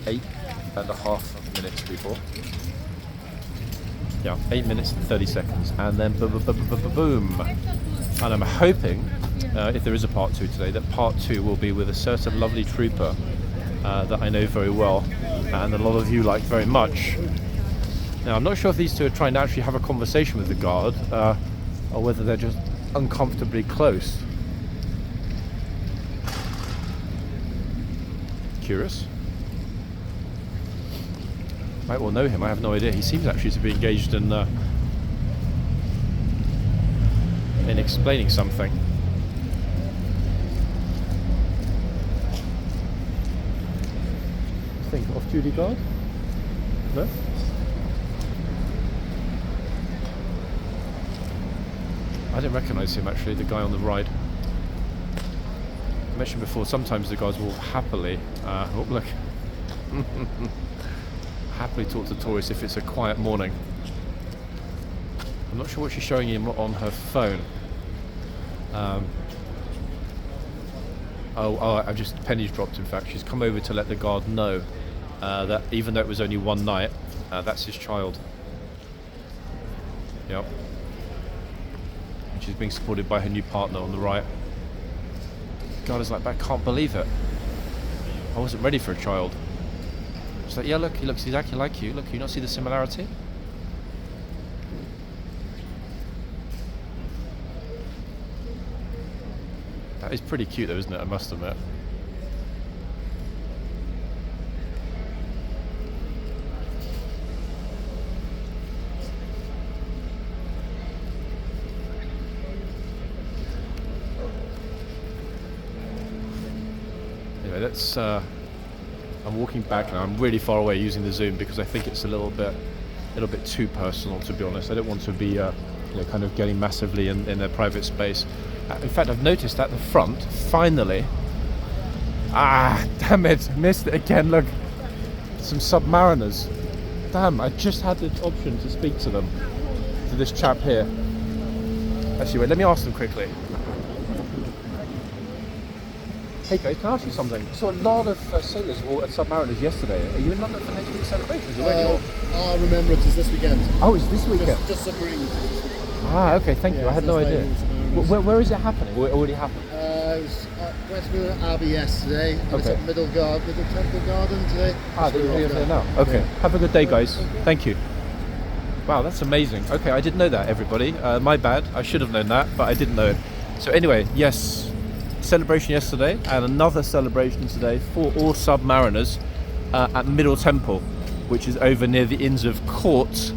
8.5 minutes before. Yeah, 8 minutes and 30 seconds. And then boom. And I'm hoping, if there is a part 2 today, that part 2 will be with a certain lovely trooper that I know very well and a lot of you like very much. Now, I'm not sure if these two are trying to actually have a conversation with the guard or whether they're just uncomfortably close. Curious. Might well know him, I have no idea. He seems actually to be engaged in explaining something. I think off-duty guard? No? I didn't recognise him actually, the guy on the right. I mentioned before, sometimes the guards will happily, oh look, happily talk to tourists if it's a quiet morning. I'm not sure what she's showing him on her phone. I've just, pennies dropped in fact. She's come over to let the guard know that even though it was only one night, that's his child. Yep. And she's being supported by her new partner on the right. God is like, I can't believe it. I wasn't ready for a child. She's like, yeah, look, he looks exactly like you. Look, you not see the similarity? That is pretty cute though, isn't it? I must admit. Anyway, that's I'm walking back now. I'm really far away using the zoom because I think it's a little bit too personal, to be honest. I don't want to be kind of getting massively in their private space. In fact, I've noticed at the front, finally, damn it, missed it again, look, some submariners. Damn, I just had the option to speak to them, to this chap here. Actually, wait, let me ask them quickly. Hey guys, can I ask you something? I saw a lot of sailors were at submariners yesterday. Are you in London for next week's celebrations? Remembrance is this weekend. Oh, it's this weekend? Just submarine. Okay, thank you. I had no idea. Where is it happening? Or it already happened? was at Westminster Abbey yesterday. I was Okay. at Middle Temple Garden today. They're here there now. Okay, have a good day, guys. Thank you. Wow, that's amazing. Okay, I didn't know that, everybody. My bad. I should have known that, but I didn't know it. So anyway, yes, celebration yesterday and another celebration today for all submariners at Middle Temple, which is over near the Inns of Court,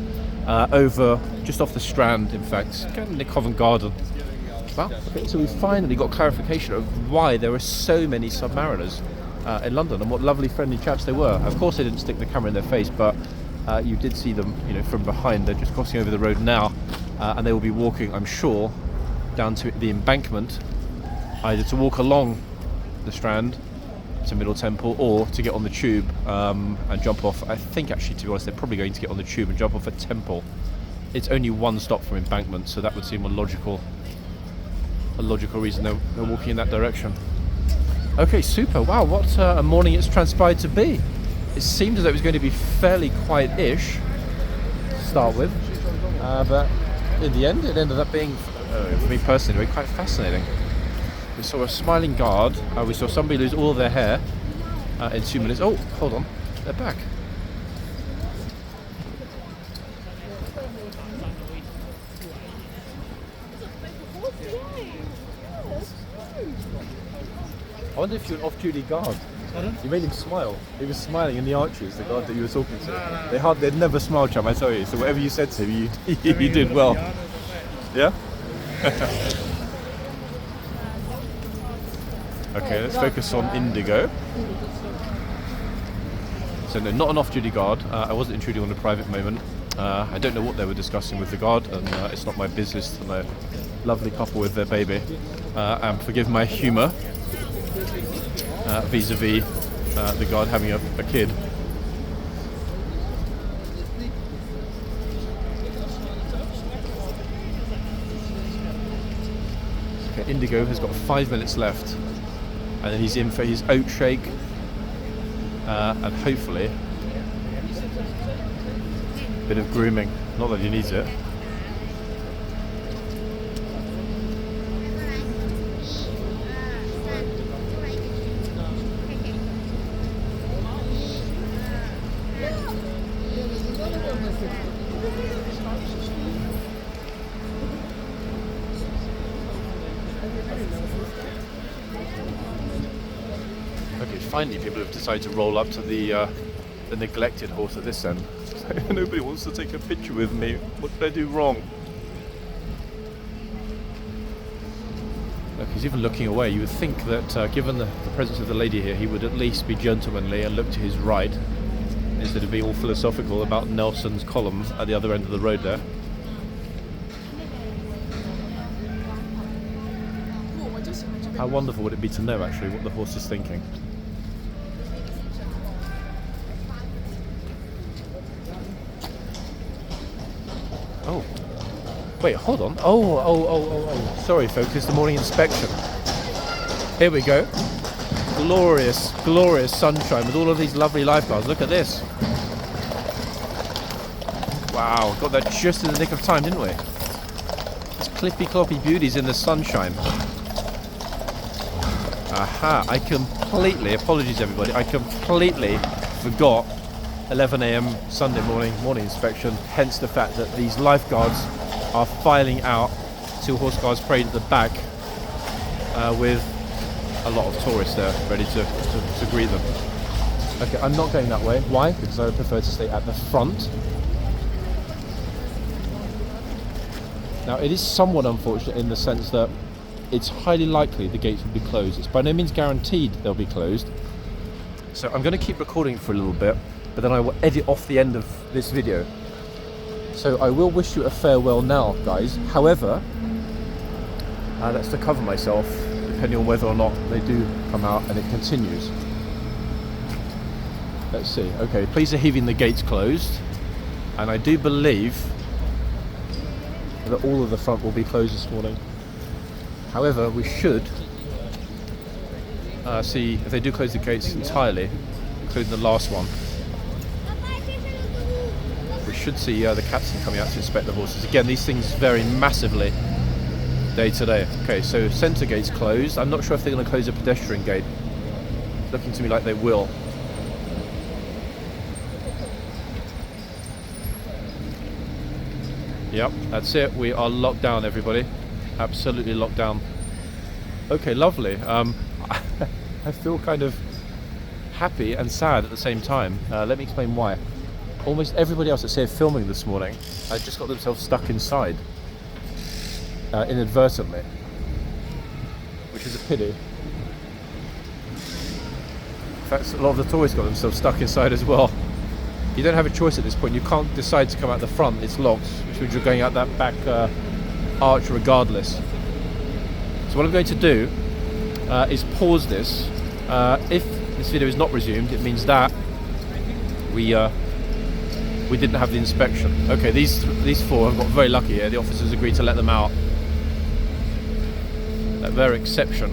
over just off the Strand, in fact, kind of near Covent Garden. Wow. Okay, so we finally got clarification of why there are so many submariners in London and what lovely friendly chaps they were. Of course they didn't stick the camera in their face, but you did see them, you know, from behind. They're just crossing over the road now, and they will be walking, I'm sure, down to the embankment, either to walk along the Strand to Middle Temple or to get on the tube and jump off. I think actually, to be honest, they're probably going to get on the tube and jump off at Temple. It's only one stop from Embankment, so that would seem a logical reason they're walking in that direction. Okay, super. Wow, what a morning it's transpired to be. It seemed as though it was going to be fairly quiet-ish to start with, but in the end it ended up being, for me personally, quite fascinating. We saw a smiling guard, we saw somebody lose all of their hair in 2 minutes. Oh, hold on, they're back. I wonder if you're an off-duty guard. Pardon? You made him smile. He was smiling in the arches, the guard that you were talking to. They'd never smile, chum, I tell you. So whatever you said to him, you did well. Yeah? Okay, let's focus on Indigo. So no, not an off-duty guard. I wasn't intruding on a private moment. I don't know what they were discussing with the guard, and it's not my business to know. Lovely couple with their baby. And forgive my humour vis-a-vis the guard having a kid. Okay, Indigo has got 5 minutes left, and then he's in for his oat shake, and hopefully a bit of grooming. Not that he needs it. Okay, finally people have decided to roll up to the neglected horse at this end. Nobody wants to take a picture with me. What did I do wrong? Look, he's even looking away. You would think that given the presence of the lady here, he would at least be gentlemanly and look to his right, instead of being all philosophical about Nelson's column at the other end of the road there. How wonderful would it be to know actually what the horse is thinking? Oh, wait, hold on. Oh. Sorry folks, it's the morning inspection. Here we go. Glorious, glorious sunshine with all of these lovely lifeguards. Look at this. Wow, got that just in the nick of time, didn't we? These clippy cloppy beauties in the sunshine. Aha, I completely, apologies everybody, I completely forgot 11 AM Sunday morning inspection, hence the fact that these lifeguards are filing out to horseguardsparade at the back with a lot of tourists there ready to greet them. Okay, I'm not going that way. Why? Because I would prefer to stay at the front. Now it is somewhat unfortunate in the sense that it's highly likely the gates will be closed. It's by no means guaranteed they'll be closed. So I'm going to keep recording for a little bit, but then I will edit off the end of this video. So I will wish you a farewell now, guys. However, that's to cover myself, depending on whether or not they do come out and it continues. Let's see. Okay, police are heaving the gates closed, and I do believe that all of the front will be closed this morning. However, we should see if they do close the gates entirely, including the last one. We should see the captain coming out to inspect the horses. Again, these things vary massively day today. Okay, so centre gate's closed. I'm not sure if they're going to close a pedestrian gate. Looking to me like they will. Yep, that's it. We are locked down, everybody. Absolutely locked down. Okay, lovely. I feel kind of happy and sad at the same time. Let me explain why. Almost everybody else that's here filming this morning has just got themselves stuck inside inadvertently, which is a pity. In fact, a lot of the tourists got themselves stuck inside as well. You don't have a choice at this point. You can't decide to come out the front. It's locked, which means you're going out that back arch regardless. So what I'm going to do is pause this. If this video is not resumed, it means that we didn't have the inspection. Okay, these four have got very lucky here. The officers agreed to let them out. At their exception.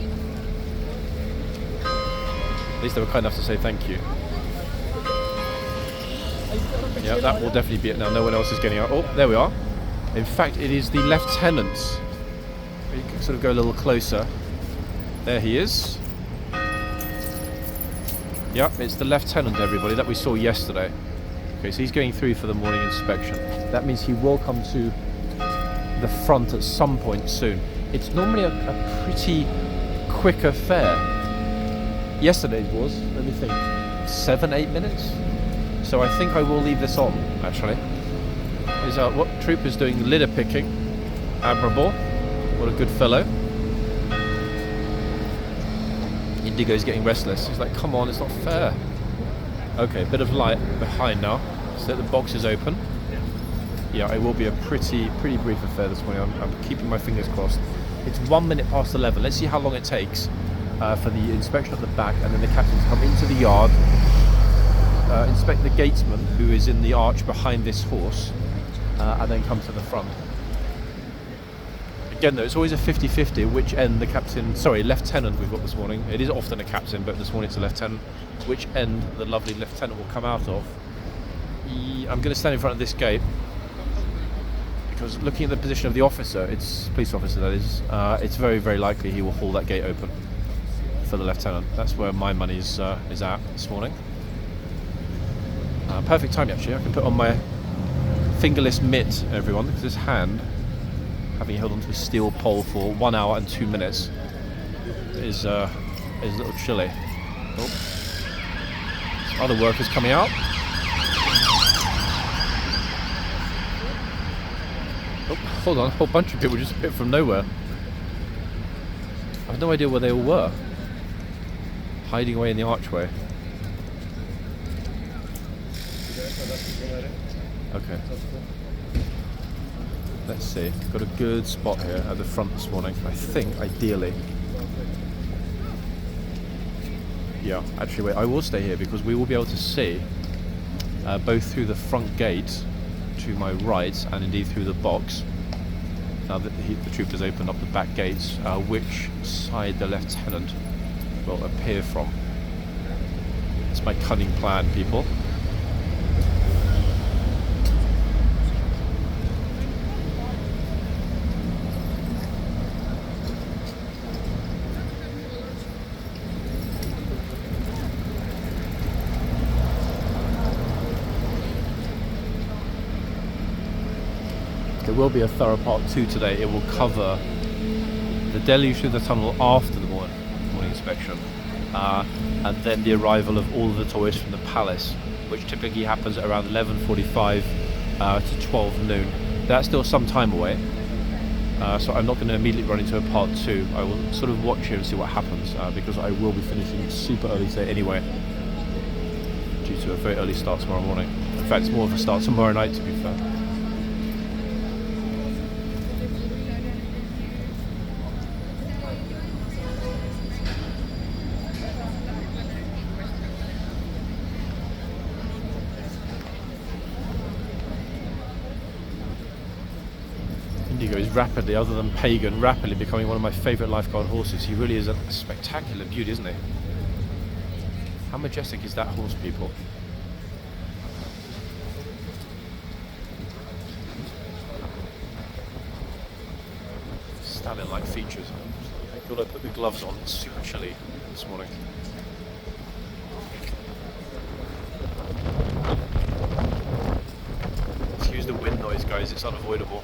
At least they were kind enough to say thank you. Yeah, that will definitely be it now. No one else is getting out. Oh, there we are. In fact, it is the lieutenant. You can sort of go a little closer. There he is. Yep, it's the lieutenant, everybody, that we saw yesterday. Okay, so he's going through for the morning inspection. That means he will come to the front at some point soon. It's normally a pretty quick affair. Yesterday's was, let me think, 7-8 minutes? So I think I will leave this on, actually. Is what Trooper's doing litter picking. Admirable. What a good fellow. Indigo's getting restless. He's like, come on, it's not fair. Okay, a bit of light behind now. So the box is open. Yeah, it will be a pretty brief affair this morning. I'm keeping my fingers crossed. It's 1 minute past 11. Let's see how long it takes for the inspection at the back, and then the captain to come into the yard, inspect the gatesman who is in the arch behind this horse, and then come to the front. Again though, it's always a 50-50 which end the lieutenant we've got this morning. It is often a captain, but this morning it's a lieutenant. Which end the lovely lieutenant will come out of. I'm going to stand in front of this gate, because looking at the position of the officer, it's police officer that is, it's very likely he will haul that gate open for the lieutenant. That's where my money is at this morning. Perfect time actually. I can put on my fingerless mitt, everyone, because this hand, having held onto a steel pole for 1 hour and 2 minutes, is a little chilly. Oh. Some other workers coming out. Oh, hold on, a whole bunch of people just appeared from nowhere. I have no idea where they all were. Hiding away in the archway. Okay. Let's see. Got a good spot here at the front this morning. I think, ideally. Yeah, actually, wait. I will stay here because we will be able to see both through the front gate to my right and indeed through the box. Now that the troopers opened up the back gates, which side the lieutenant will appear from. It's my cunning plan, people. There will be a thorough part 2 today. It will cover the deluge through the tunnel after the morning inspection, and then the arrival of all of the tourists from the palace, which typically happens at around 11:45 to 12 noon. That's still some time away, so I'm not going to immediately run into a part 2. I will sort of watch here and see what happens, because I will be finishing super early today anyway, due to a very early start tomorrow morning. In fact, it's more of a start tomorrow night, to be fair. Indigo is rapidly, other than Pagan, rapidly becoming one of my favourite lifeguard horses. He really is a spectacular beauty, isn't he? How majestic is that horse, people? stallion-like features. I've got to put the gloves on. It's super chilly this morning. Excuse the wind noise, guys. It's unavoidable.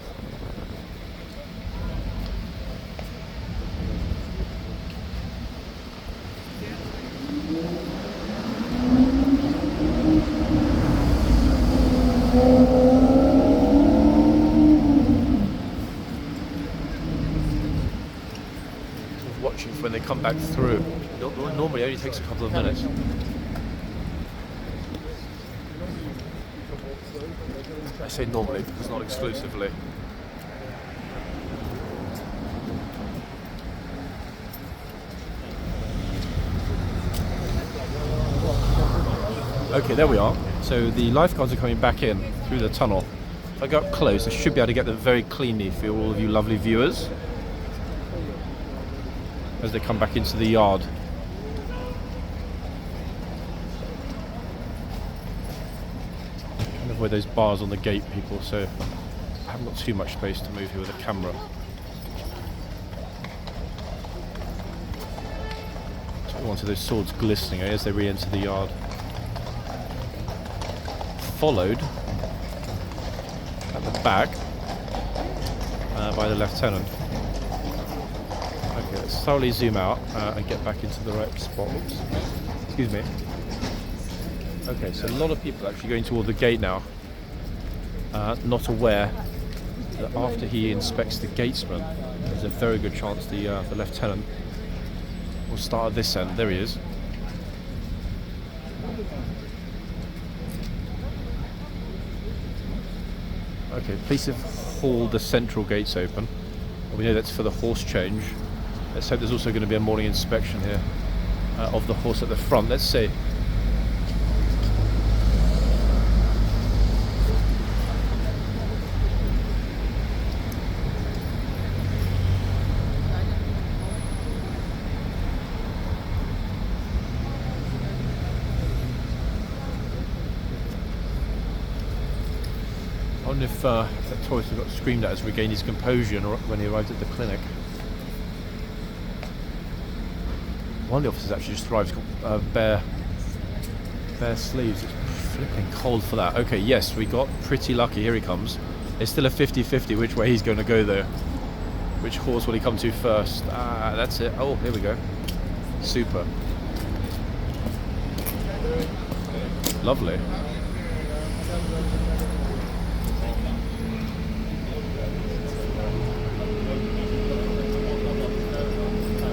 Watching for when they come back through. Normally it only takes a couple of minutes. I say normally because not exclusively. Okay, there we are. So the lifeguards are coming back in through the tunnel. If I go up close, I should be able to get them very cleanly for all of you lovely viewers as they come back into the yard. Kind of where those bars on the gate, people, so I haven't got too much space to move here with a camera. So I wanted those swords glistening as they re-enter the yard. Followed at the back by the lieutenant. Okay, let's thoroughly zoom out and get back into the right spot. Oops. Excuse me. Okay, so a lot of people actually going toward the gate now, not aware that after he inspects the gatesman, there's a very good chance the lieutenant will start at this end. There he is. Okay, police have hauled the central gates open. We know that's for the horse change. Let's hope there's also going to be a morning inspection here of the horse at the front. Let's see. I wonder if that tourist who got screamed at has regained his composure when he arrived at the clinic. One of the officers actually just arrived, bare sleeves. It's flipping cold for that. Okay, yes, we got pretty lucky. Here he comes. It's still a 50-50 which way he's going to go though. Which horse will he come to first? Ah, that's it. Oh, here we go. Super. Lovely.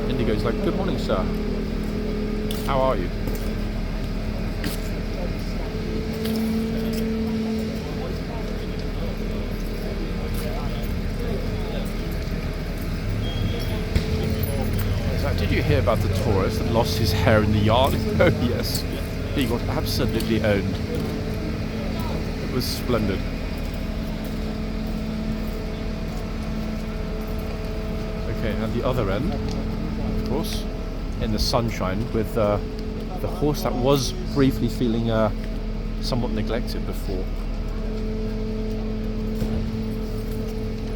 Indigo's like, good morning, sir. How are you? Did you hear about the tourist that lost his hair in the yard? Oh yes, he got absolutely owned. It was splendid. Okay, at the other end, of course, in the sunshine with the horse that was briefly feeling somewhat neglected before.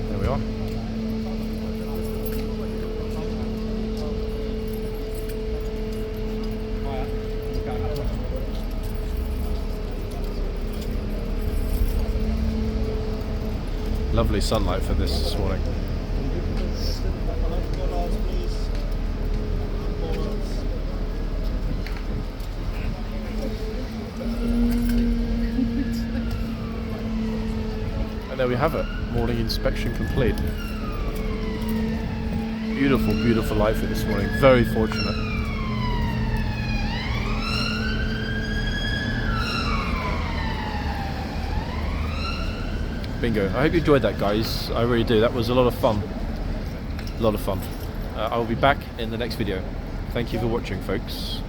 There we are. Lovely sunlight for this morning. And there we have it. Morning inspection complete. Beautiful, beautiful light for this morning. Very fortunate. Bingo. I hope you enjoyed that, guys. I really do. That was a lot of fun. A lot of fun. I will be back in the next video. Thank you for watching, folks.